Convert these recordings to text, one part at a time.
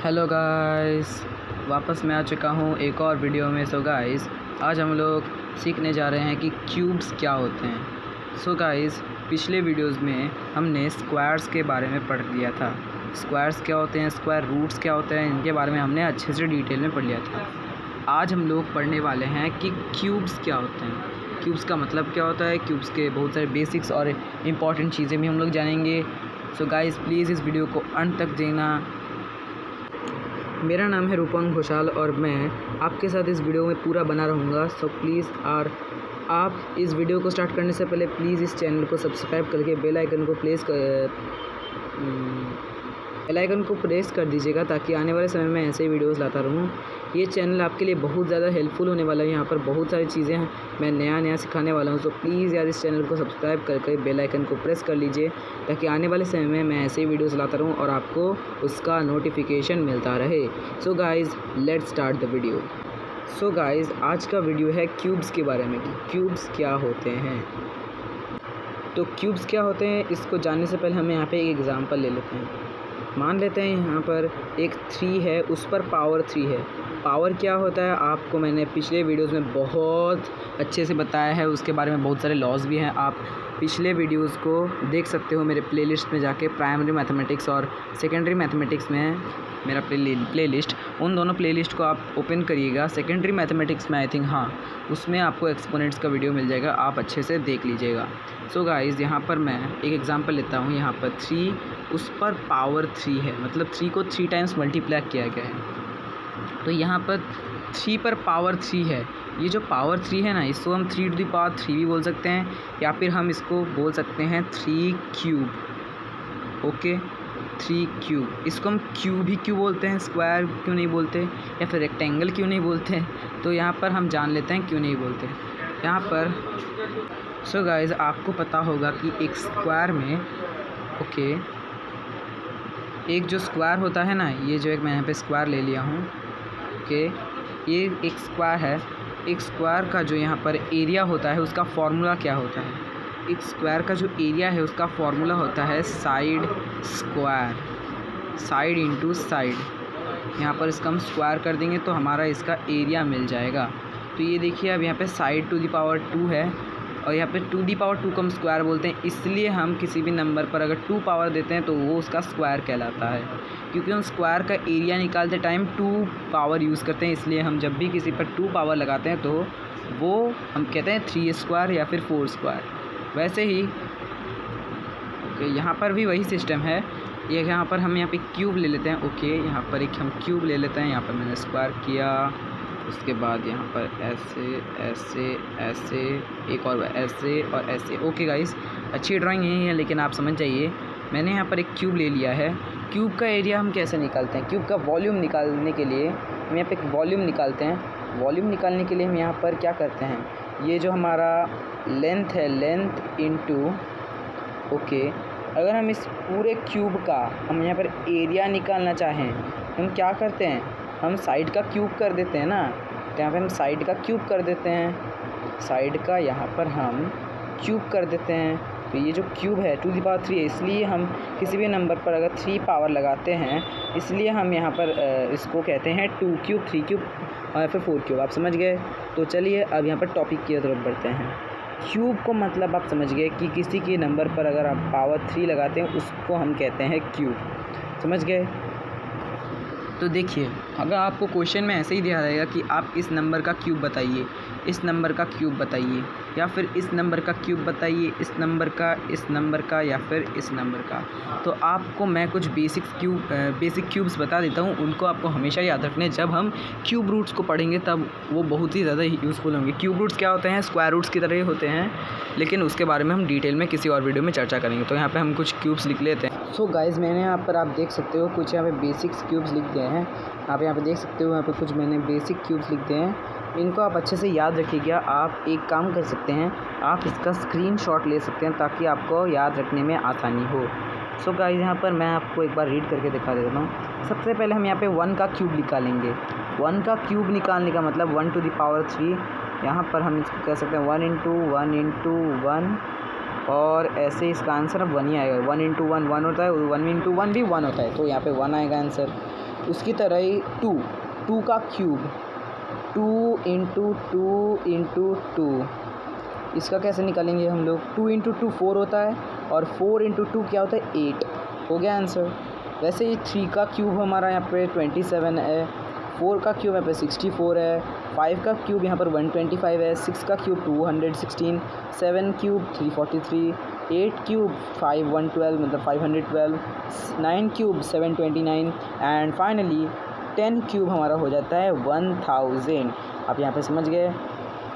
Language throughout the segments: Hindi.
हेलो गाइस, वापस मैं आ चुका हूँ एक और वीडियो में। सो गाइस, आज हम लोग सीखने जा रहे हैं कि क्यूब्स क्या होते हैं। सो गाइस, पिछले वीडियोस में हमने स्क्वायर्स के बारे में पढ़ लिया था। स्क्वायर्स क्या होते हैं, स्क्वायर रूट्स क्या होते हैं, इनके बारे में हमने अच्छे से डिटेल में पढ़ लिया था। आज हम लोग पढ़ने वाले हैं कि क्यूब्स क्या होते हैं, क्यूब्स का मतलब क्या होता है, क्यूब्स के बहुत सारे बेसिक्स और इम्पॉर्टेंट चीज़ें भी हम लोग जानेंगे। सो गाइस, प्लीज़ इस वीडियो को अंत तक देखना। मेरा नाम है रूपम घोषाल और मैं आपके साथ इस वीडियो में पूरा बना रहूँगा। सो प्लीज़ आप इस वीडियो को स्टार्ट करने से पहले प्लीज़ इस चैनल को सब्सक्राइब करके बेल आइकन को प्रेस कर दीजिएगा, ताकि आने वाले समय में ऐसे ही वीडियोस लाता रहूँ। ये चैनल आपके लिए बहुत ज़्यादा हेल्पफुल होने वाला है। यहाँ पर बहुत सारी चीज़ें हैं मैं नया सिखाने वाला हूँ। तो प्लीज़ यार, इस चैनल को सब्सक्राइब करके बेल आइकन को प्रेस कर लीजिए, ताकि आने वाले समय में मैं ऐसे ही वीडियोस लाता रहूँ और आपको उसका नोटिफिकेशन मिलता रहे। So guys, let's start the video. So guys, आज का वीडियो है क्यूब्स के बारे में कि क्यूब्स क्या होते हैं। तो क्यूब्स क्या होते हैं, इसको जानने से पहले हम यहाँ पे एक एग्ज़ाम्पल ले लेते हैं। मान लेते हैं यहाँ पर एक 3 है, उस पर पावर 3 है। पावर क्या होता है आपको मैंने पिछले वीडियोस में बहुत अच्छे से बताया है, उसके बारे में बहुत सारे लॉज भी हैं। आप पिछले वीडियोस को देख सकते हो मेरे प्लेलिस्ट में जाके। प्राइमरी मैथमेटिक्स और सेकेंडरी मैथमेटिक्स में मेरा प्लेलिस्ट, उन दोनों प्लेलिस्ट को आप ओपन करिएगा। सेकेंडरी मैथमेटिक्स में आई थिंक उसमें आपको एक्सपोनेंट्स का वीडियो मिल जाएगा, आप अच्छे से देख लीजिएगा। सो गाइज़, यहाँ पर मैं एक एग्जांपल लेता हूँ। यहाँ पर 3, उस पर पावर 3 है, मतलब 3 को 3 टाइम्स मल्टीप्लाई किया गया है। तो यहाँ पर 3 पर पावर 3 है। ये जो पावर 3 है ना, इसको हम 3 टू द पावर 3 भी बोल सकते हैं, या फिर हम इसको बोल सकते हैं 3 क्यूब। ओके, 3 क्यूब, इसको हम क्यूब ही क्यों बोलते हैं, स्क्वायर क्यों नहीं बोलते, या फिर रेक्टेंगल क्यों नहीं बोलते। तो यहाँ पर हम जान लेते हैं क्यों नहीं बोलते यहाँ पर। सो गाइज़, आपको पता होगा कि एक स्क्वायर में एक जो स्क्वायर होता है ना, ये जो एक मैं यहाँ पे स्क्वायर ले लिया हूँ। ये एक स्क्वायर है। एक स्क्वायर का जो यहाँ पर एरिया होता है, उसका फॉर्मूला क्या होता है। एक स्क्वायर का जो एरिया है, उसका फॉर्मूला होता है side square, side into side. यहाँ पर इसका हम स्क्वायर कर देंगे तो हमारा इसका एरिया मिल जाएगा। तो ये देखिए, अब यहाँ पे साइड टू द पावर 2 है, और यहाँ पे 2 दी पावर 2 को हम स्क्वायर बोलते हैं। इसलिए हम किसी भी नंबर पर अगर 2 पावर देते हैं तो वो उसका स्क्वायर कहलाता है, क्योंकि हम स्क्वायर का एरिया निकालते टाइम 2 पावर यूज़ करते हैं। इसलिए हम जब भी किसी पर 2 पावर लगाते हैं तो वो हम कहते हैं 3 स्क्वायर या फिर 4 स्क्वायर। वैसे ही यहाँ पर भी वही सिस्टम है। ये यहाँ पर हम यहाँ पे क्यूब ले लेते हैं। यहाँ पर एक हम क्यूब ले लेते हैं। यहाँ पर मैंने स्क्वायर किया, उसके बाद यहाँ पर ऐसे ऐसे ऐसे, एक और ऐसे और ऐसे। ओके गाइस, अच्छी ड्राइंग नहीं है, लेकिन आप समझ जाइए। मैंने यहाँ पर एक क्यूब ले लिया है। क्यूब का एरिया हम कैसे निकालते हैं, क्यूब का वॉल्यूम निकालने के लिए हम यहाँ पे एक वॉल्यूम निकालते हैं। वॉल्यूम निकालने के लिए हम यहाँ पर क्या करते हैं, ये जो हमारा लेंथ है, लेंथ इंटू अगर हम इस पूरे क्यूब का हम यहाँ पर एरिया निकालना चाहें, हम क्या करते हैं, हम साइड का क्यूब कर देते हैं ना। तो यहाँ पे हम साइड का क्यूब कर देते हैं, साइड का यहाँ पर हम क्यूब कर देते हैं। तो ये जो क्यूब है 2 दी पावर 3 है, इसलिए हम किसी भी नंबर पर अगर 3 पावर लगाते हैं, इसलिए हम यहाँ पर इसको कहते हैं 2 क्यूब, 3 क्यूब और फिर 4 क्यूब। आप समझ गए। तो चलिए अब यहाँ पर टॉपिक की तरफ बढ़ते हैं। क्यूब को मतलब आप समझ गए कि किसी के नंबर पर अगर आप पावर 3 लगाते हैं, उसको हम कहते हैं क्यूब। समझ गए। तो देखिए, अगर आपको क्वेश्चन में ऐसे ही दिया रहेगा कि आप इस नंबर का क्यूब बताइए, इस नंबर का क्यूब बताइए, या फिर इस नंबर का क्यूब बताइए, इस नंबर का या फिर इस नंबर का, तो आपको मैं कुछ बेसिक क्यूब्स बता देता हूँ। उनको आपको हमेशा याद रखने। जब हम क्यूब रूट्स को पढ़ेंगे तब वो बहुत ही ज़्यादा यूज़फुल होंगे। क्यूब रूट्स क्या होते हैं, स्क्वायर रूट्स की तरह ही होते हैं, लेकिन उसके बारे में हम डिटेल में किसी और वीडियो में चर्चा करेंगे। तो यहाँ पर हम कुछ क्यूब्स लिख लेते हैं। सो गाइज़, मैंने यहाँ पर आप देख सकते हो कुछ यहाँ पे बेसिक्स क्यूब्स लिख दिए हैं। आप यहाँ पे देख सकते हो, यहाँ पे कुछ मैंने बेसिक क्यूब्स लिख दिए हैं। इनको आप अच्छे से याद रखिएगा। आप एक काम कर सकते हैं, आप इसका स्क्रीनशॉट ले सकते हैं, ताकि आपको याद रखने में आसानी हो। सो गाइस, यहाँ पर मैं आपको एक बार रीड करके दिखा देता हूँ। सबसे पहले हम यहाँ पे 1 का क्यूब निकालेंगे। 1 का क्यूब निकालने का मतलब 1 टू द पावर 3। यहाँ पर हम इसको कह सकते हैं 1 इंटू 1, और ऐसे इसका आंसर अब 1 ही आएगा। 1 इंटू 1 1 होता है, 1 इंटू 1 भी 1 होता है, तो यहाँ पे 1 आएगा आंसर। उसकी तरह ही 2 का क्यूब 2 इंटू 2 इंटू 2, इसका कैसे निकालेंगे हम लोग? 2 इंटू 2 4 होता है और 4 इंटू 2 क्या होता है? 8। हो गया आंसर। वैसे ही 3 का क्यूब हमारा यहाँ पे 27 है, 4 का क्यूब यहाँ पे 64 है, 5 का क्यूब यहाँ पर 125 है, 6 का क्यूब 216, 7 क्यूब 343, 8 क्यूब 112 मतलब 512, 9 क्यूब 729 एंड फाइनली 10 क्यूब हमारा हो जाता है 1000। आप यहाँ पे समझ गए।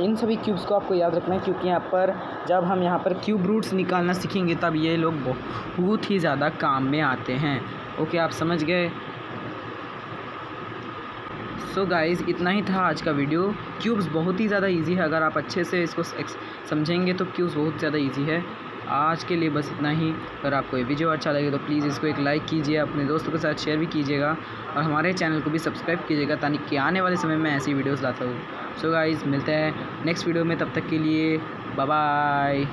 इन सभी क्यूब्स को आपको याद रखना है, क्योंकि यहाँ पर जब हम यहाँ पर क्यूब रूट्स निकालना सीखेंगे तब ये लोग बहुत ही ज़्यादा काम में आते हैं। ओके, आप समझ गए। सो गाइज़, इतना ही था आज का वीडियो। क्यूब्स बहुत ही ज़्यादा इजी है, अगर आप अच्छे से इसको समझेंगे तो क्यूब्स बहुत ज़्यादा इजी है। आज के लिए बस इतना ही। अगर आपको ये वीडियो अच्छा लगे तो प्लीज़ इसको एक लाइक कीजिए, अपने दोस्तों के साथ शेयर भी कीजिएगा और हमारे चैनल को भी सब्सक्राइब कीजिएगा, ताकि आने वाले समय में ऐसी वीडियोस लाता हूँ। सो गाइज़, मिलते हैं नेक्स्ट वीडियो में, तब तक के लिए बाय बाय।